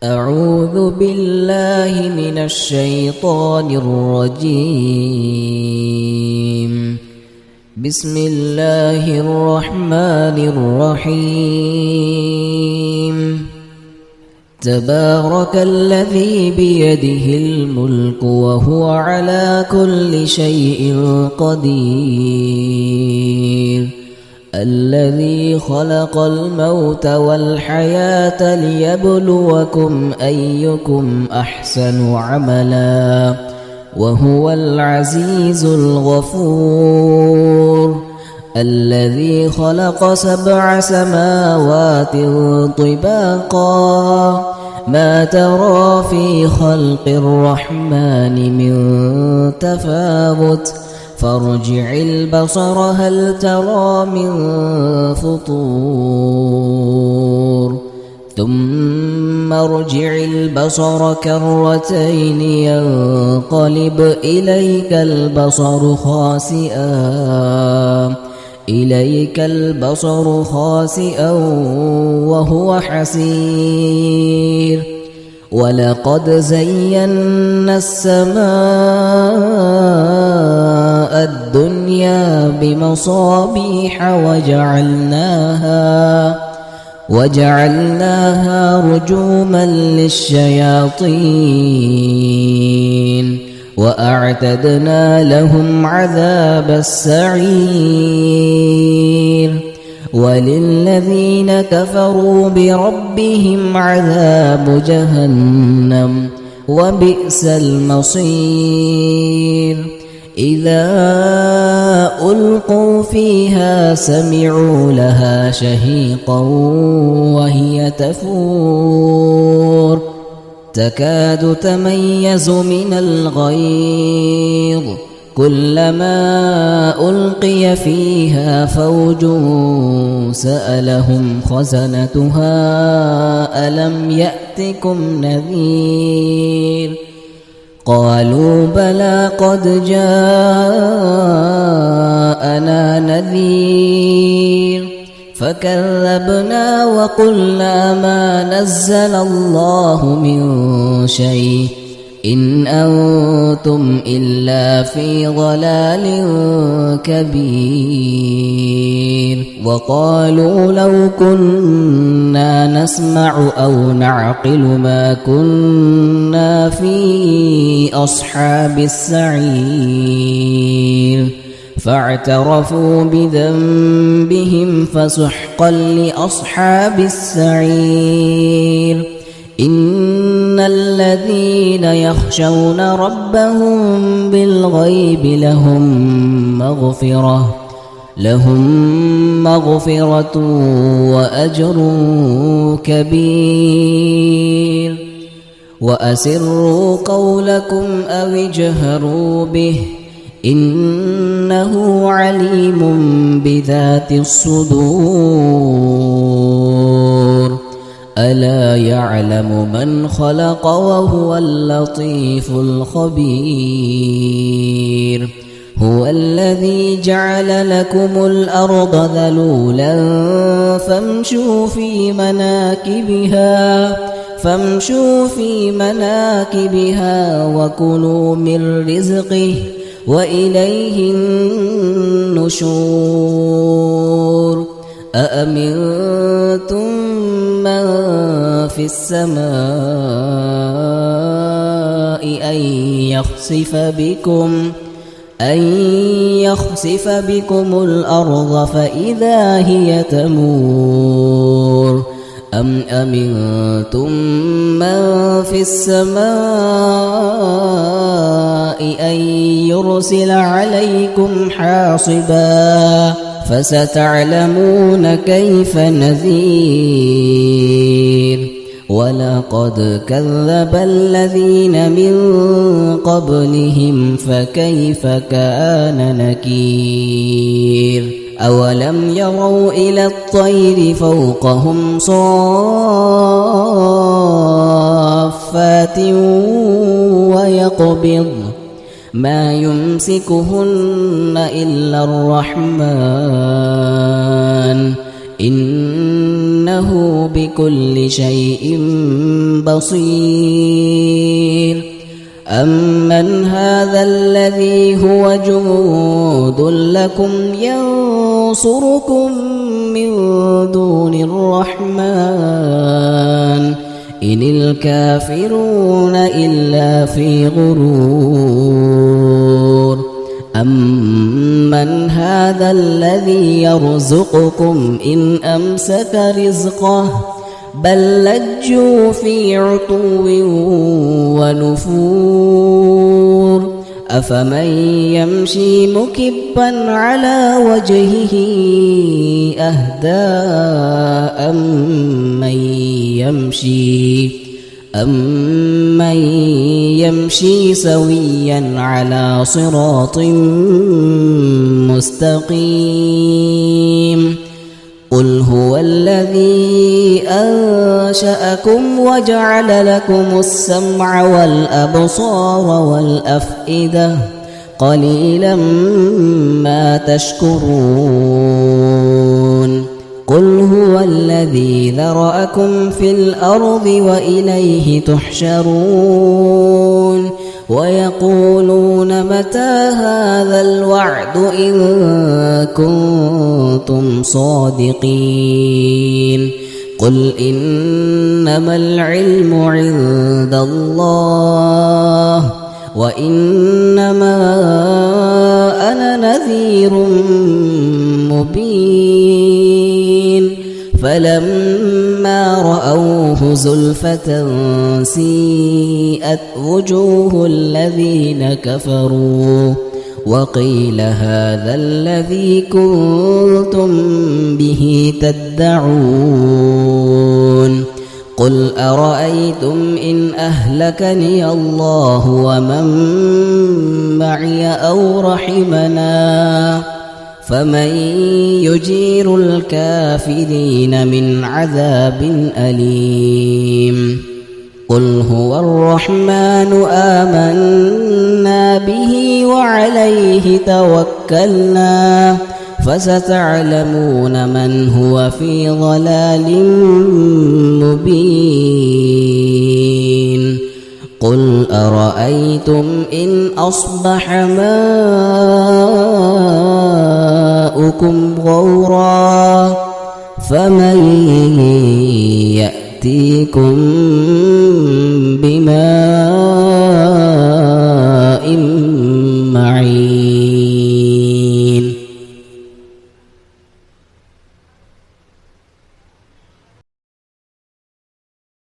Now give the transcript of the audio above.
أعوذ بالله من الشيطان الرجيم. بسم الله الرحمن الرحيم. تبارك الذي بيده الملك وهو على كل شيء قدير. الذي خلق الموت والحياة ليبلوكم أيكم أحسن عملا وهو العزيز الغفور. الذي خلق 7 سماوات طباقا ما ترى في خلق الرحمن من تفاوت فارجع البصر هل ترى من فطور ثم ارجع البصر كرتين ينقلب إليك البصر خاسئا وهو حسير. ولقد زينا السماء الدنيا بمصابيح وجعلناها رجوما للشياطين وأعتدنا لهم عذاب السعير. وللذين كفروا بربهم عذاب جهنم وبئس المصير. إذا ألقوا فيها سمعوا لها شهيقا وهي تفور تكاد تميز من الغيظ كلما ألقي فيها فوج سألهم خزنتها ألم يأتكم نذير قالوا بلى قد جاءنا نذير فكذبنا وقلنا ما نزل الله من شيء إن أنتم إلا في ضلال كبير. وقالوا لو كنا نسمع أو نعقل ما كنا في أصحاب السعير فاعترفوا بذنبهم فسحقا لأصحاب السعير. إن الذين يخشون ربهم بالغيب لهم مغفرة وأجر كبير. وأسروا قولكم أو اجهروا به إنه عليم بذات الصدور. ألا يعلم من خلق وهو اللطيف الخبير. هو الذي جعل لكم الأرض ذلولا فامشوا في مناكبها وكلوا من رزقه وإليه النشور. أأمنتم من في السماء أن يخسف بكم الأرض فإذا هي تمور أم أمنتم من في السماء أن يرسل عليكم حاصبا فستعلمون كيف نذير. ولقد كذب الذين من قبلهم فكيف كان نكير. أولم يروا إلى الطير فوقهم صافات ويقبض ما يمسكهن إلا الرحمن إنه بكل شيء بصير أمن هذا الذي هو جند لكم ينصركم من دون الرحمن إن الكافرون إلا في غرور أمن هذا الذي يرزقكم إن أمسك رزقه بل لجوا في عتو ونفور أفمن يمشي مكبا على وجهه أهدى أمن يمشي سويا على صراط مستقيم قل هو الذي أنشأكم وجعل لكم السمع والأبصار والأفئدة قليلا ما تشكرون قل هو الذي ذرأكم في الأرض وإليه تحشرون ويقولون متى هذا الوعد إن كنتم صادقين قل إنما العلم عند الله وإنما أنا نذير مبين فلما رأوه زلفة سيئت وجوه الذين كفروا وقيل هذا الذي كنتم به تدعون قل أرأيتم إن أهلكني الله ومن معي أو رحمنا فمن يجير الكافرين من عذاب أليم قل هو الرحمن آمنا به وعليه توكلنا فستعلمون من هو في ضلال مبين قل أرأيتم إن أصبح ماؤكم غورا فمن يأتيكم بماء